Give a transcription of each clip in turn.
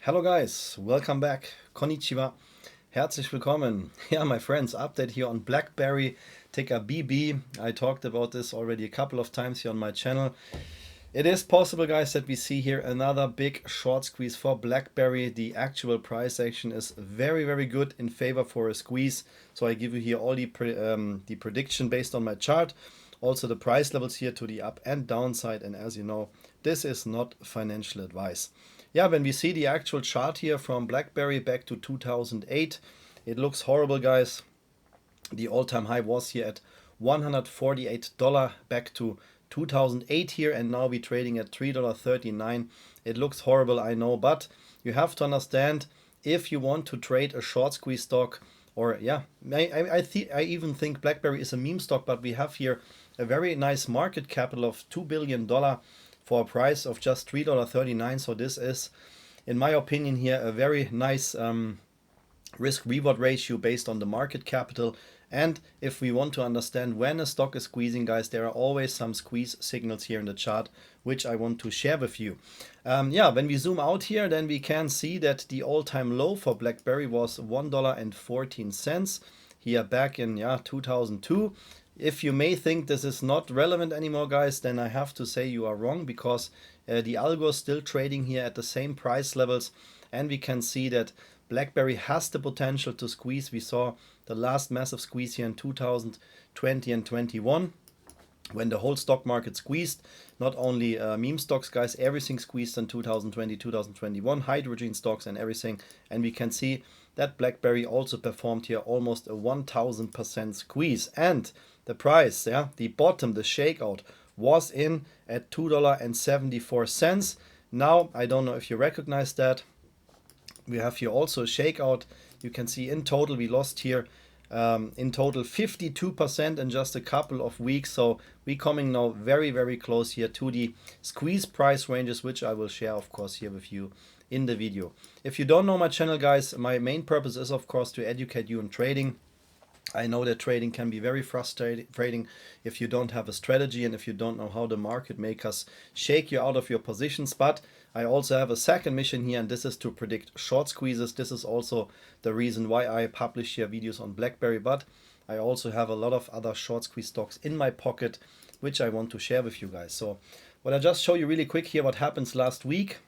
Hello guys, welcome back. Konnichiwa. Herzlich willkommen. Yeah, my friends, update here on BlackBerry, ticker BB. I talked about this already a couple of times here on my channel. It is possible, guys, that we see here another big short squeeze for BlackBerry. The actual price action is very good in favor for a squeeze. So I give you here all the prediction based on my chart. Also the price levels here to the up and downside. And as you know, this is not financial advice. Yeah, when we see the actual chart here from BlackBerry back to 2008, it looks horrible, guys. The all-time high was here at $148 back to 2008 here, and now we're trading at $3.39. It looks horrible, I know, but you have to understand, if you want to trade a short squeeze stock, or yeah, I even think BlackBerry is a meme stock, but we have here a very nice market capital of $2 billion for a price of just $3.39. So this is, in my opinion here, a very nice risk reward ratio based on the market capital. And if we want to understand when a stock is squeezing, guys, there are always some squeeze signals here in the chart, which I want to share with you. Yeah, when we zoom out here, then we can see that the all-time low for BlackBerry was $1.14 here back in 2002. If you may think this is not relevant anymore, guys, then I have to say you are wrong, because the algo is still trading here at the same price levels, and we can see that BlackBerry has the potential to squeeze. We saw the last massive squeeze here in 2020 and 21 when the whole stock market squeezed. Not only meme stocks, guys, everything squeezed in 2020, 2021, hydrogen stocks and everything. And we can see that BlackBerry also performed here almost a 1000% squeeze. And the price, the bottom, the shakeout, was in at $2.74. Now, I don't know if you recognize that. We have here also a shakeout. You can see in total we lost here in total 52% in just a couple of weeks. So we're coming now very close here to the squeeze price ranges, which I will share, of course, here with you in the video. If you don't know my channel, guys, my main purpose is, of course, to educate you in trading. I know that trading can be very frustrating if you don't have a strategy and if you don't know how the market makers shake you out of your positions. But I also have a second mission here, and this is to predict short squeezes. This is also the reason why I publish here videos on BlackBerry, but I also have a lot of other short squeeze stocks in my pocket, which I want to share with you guys. So what I just show you really quick here, what happens last week.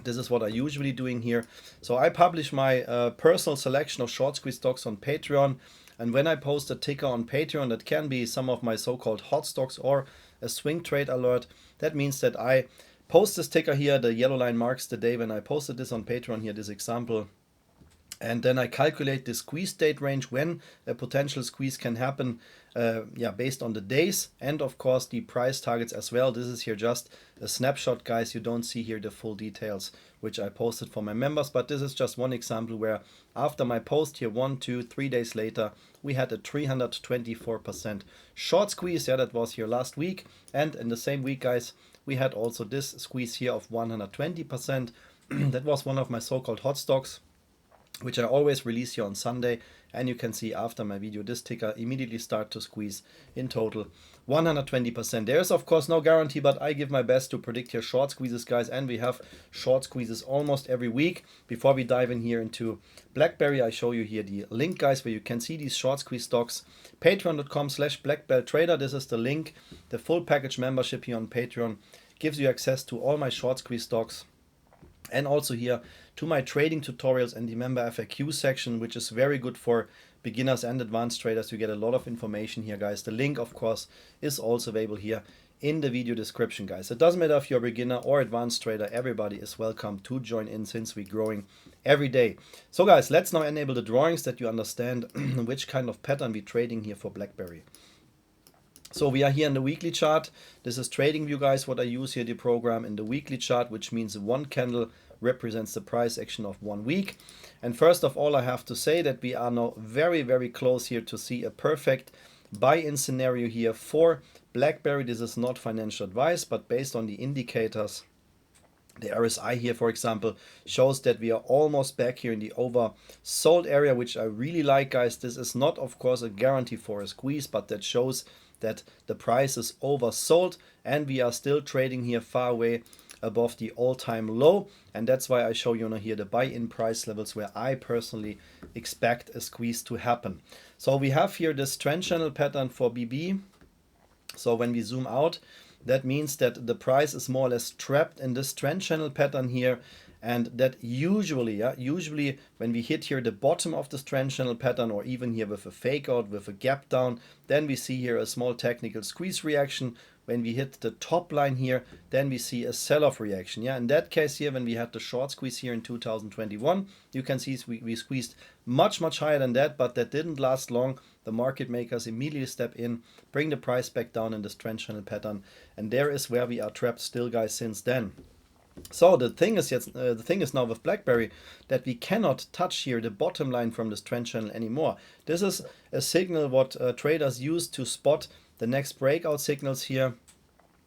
This is what I usually doing here. So I publish my personal selection of short squeeze stocks on Patreon. And when I post a ticker on Patreon, that can be some of my so-called hot stocks or a swing trade alert. That means that I post this ticker here. The yellow line marks the day when I posted this on Patreon here, this example. And then I calculate the squeeze date range when a potential squeeze can happen, based on the days, and of course the price targets as well. This is here just a snapshot, guys. You don't see here the full details, which I posted for my members, but this is just one example where after my post here 1, 2, 3 days later, we had a 324% short squeeze. Yeah, that was here last week. And in the same week, guys, we had also this squeeze here of 120%. That was one of my so-called hot stocks, which I always release here on Sunday. And you can see after my video, this ticker immediately start to squeeze in total 120%. There is, of course, no guarantee, but I give my best to predict here short squeezes, guys. And we have short squeezes almost every week. Before we dive in here into BlackBerry, I show you here the link, guys, where you can see these short squeeze stocks. Patreon.com/BlackBellTrader. This is the link. The full package membership here on Patreon gives you access to all my short squeeze stocks. And also here to my trading tutorials and the member FAQ section, which is very good for beginners and advanced traders. You get a lot of information here, guys. The link, of course, is also available here in the video description, guys. It doesn't matter if you're a beginner or advanced trader. Everybody is welcome to join in, since we're growing every day. So, guys, let's now enable the drawings that you understand which kind of pattern we're trading here for BlackBerry. So we are here in the weekly chart. This is TradingView, guys, what I use here, the program in the weekly chart, which means one candle represents the price action of 1 week. And first of all, I have to say that we are now very close here to see a perfect buy-in scenario here for BlackBerry. This is not financial advice, but based on the indicators, the RSI here, for example, shows that we are almost back here in the oversold area, which I really like, guys. This is not, of course, a guarantee for a squeeze, but that shows that the price is oversold, and we are still trading here far away above the all-time low, and that's why I show you now here the buy-in price levels where I personally expect a squeeze to happen. So we have here this trend channel pattern for BB. So when we zoom out, that means that the price is more or less trapped in this trend channel pattern here, and that usually when we hit here the bottom of this trend channel pattern, or even here with a fake out, with a gap down, then we see here a small technical squeeze reaction. When we hit the top line here, then we see a sell-off reaction. Yeah, in that case here, when we had the short squeeze here in 2021, you can see we squeezed much higher than that, but that didn't last long. The market makers immediately step in, bring the price back down in this trend channel pattern, and there is where we are trapped still, guys, since then. So the thing is now with BlackBerry that we cannot touch here the bottom line from this trend channel anymore. This is a signal what traders use to spot the next breakout signals here.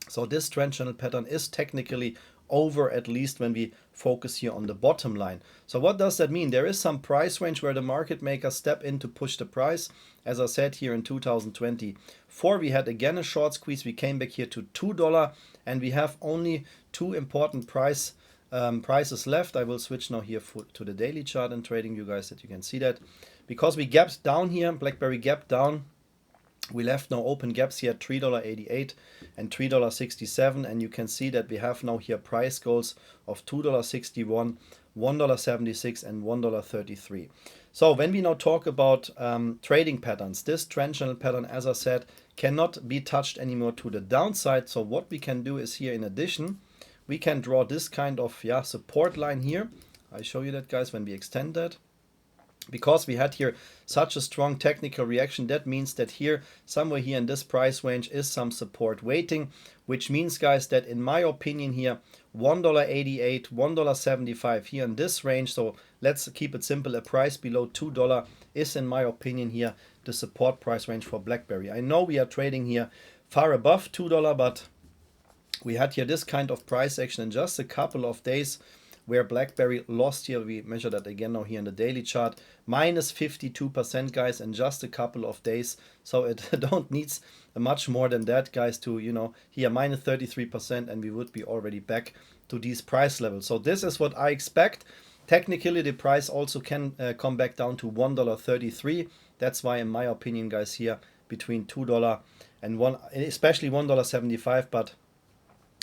So this trend channel pattern is technically over, at least when we focus here on the bottom line. So what does that mean? There is some price range where the market makers step in to push the price. As I said, here in 2024 we had again a short squeeze. We came back here to $2, and we have only two important prices left. I will switch now here to the daily chart in TradingView, guys, that you can see that. Because we gapped down here, BlackBerry gapped down, we left now open gaps here at $3.88 and $3.67, and you can see that we have now here price goals of $2.61, $1.76 and $1.33. So when we now talk about trading patterns, this trend channel pattern, as I said, cannot be touched anymore to the downside. So what we can do is here, in addition, we can draw this kind of support line here. I show you that, guys, when we extend that. Because we had here such a strong technical reaction, that means that here, somewhere here in this price range is some support waiting, which means, guys, that in my opinion here, $1.88, $1.75 here in this range, so let's keep it simple, a price below $2 is, in my opinion here, the support price range for BlackBerry. I know we are trading here far above $2, but we had here this kind of price action in just a couple of days, where BlackBerry lost here, we measure that again now here in the daily chart, minus 52%, guys, in just a couple of days. So it don't needs much more than that, guys, to, you know, here minus 33%, and we would be already back to these price levels. So this is what I expect. Technically, the price also can come back down to $1.33. That's why, in my opinion, guys, here between $2 and especially $1.75, but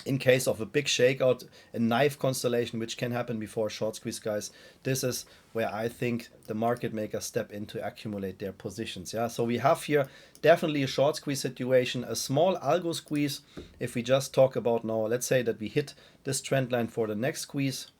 in case of a big shakeout, a knife constellation, which can happen before a short squeeze, guys, this is where I think the market makers step in to accumulate their positions. Yeah, so we have here definitely a short squeeze situation, a small algo squeeze. If we just talk about now, let's say that we hit this trend line for the next squeeze,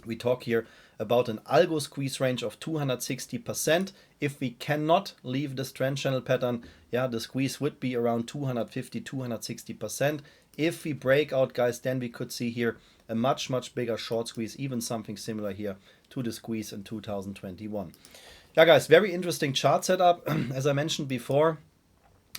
we talk here about an algo squeeze range of 260%. If we cannot leave this trend channel pattern, yeah, the squeeze would be around 250, 260%. If we break out, guys, then we could see here a much bigger short squeeze, even something similar here to the squeeze in 2021. Yeah, guys, very interesting chart setup. As I mentioned before,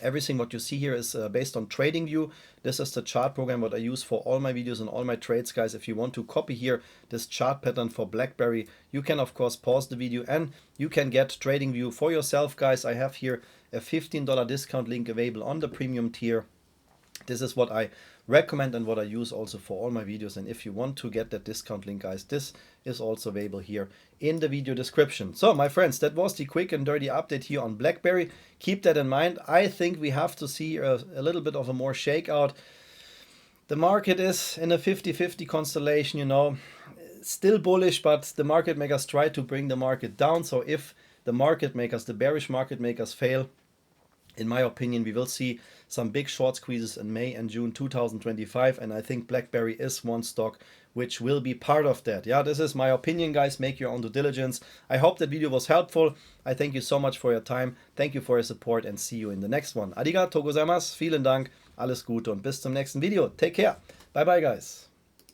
everything what you see here is based on TradingView. This is the chart program what I use for all my videos and all my trades, guys. If you want to copy here this chart pattern for BlackBerry, you can of course pause the video and you can get TradingView for yourself, guys. I have here a $15 discount link available on the premium tier. This is what I recommend and what I use also for all my videos. And if you want to get that discount link, guys, this is also available here in the video description. So, my friends, that was the quick and dirty update here on BlackBerry. Keep that in mind. I think we have to see a little bit of a more shakeout. The market is in a 50-50 constellation, you know, still bullish, but the market makers try to bring the market down. So if the market makers, the bearish market makers fail, in my opinion, we will see some big short squeezes in May and June 2025, and I think BlackBerry is one stock which will be part of that. Yeah, this is my opinion, guys. Make your own due diligence. I hope that video was helpful. I thank you so much for your time. Thank you for your support and see you in the next one. Arigatou gozaimasu. Vielen Dank. Alles Gute und bis zum nächsten Video. Take care. Bye bye, guys.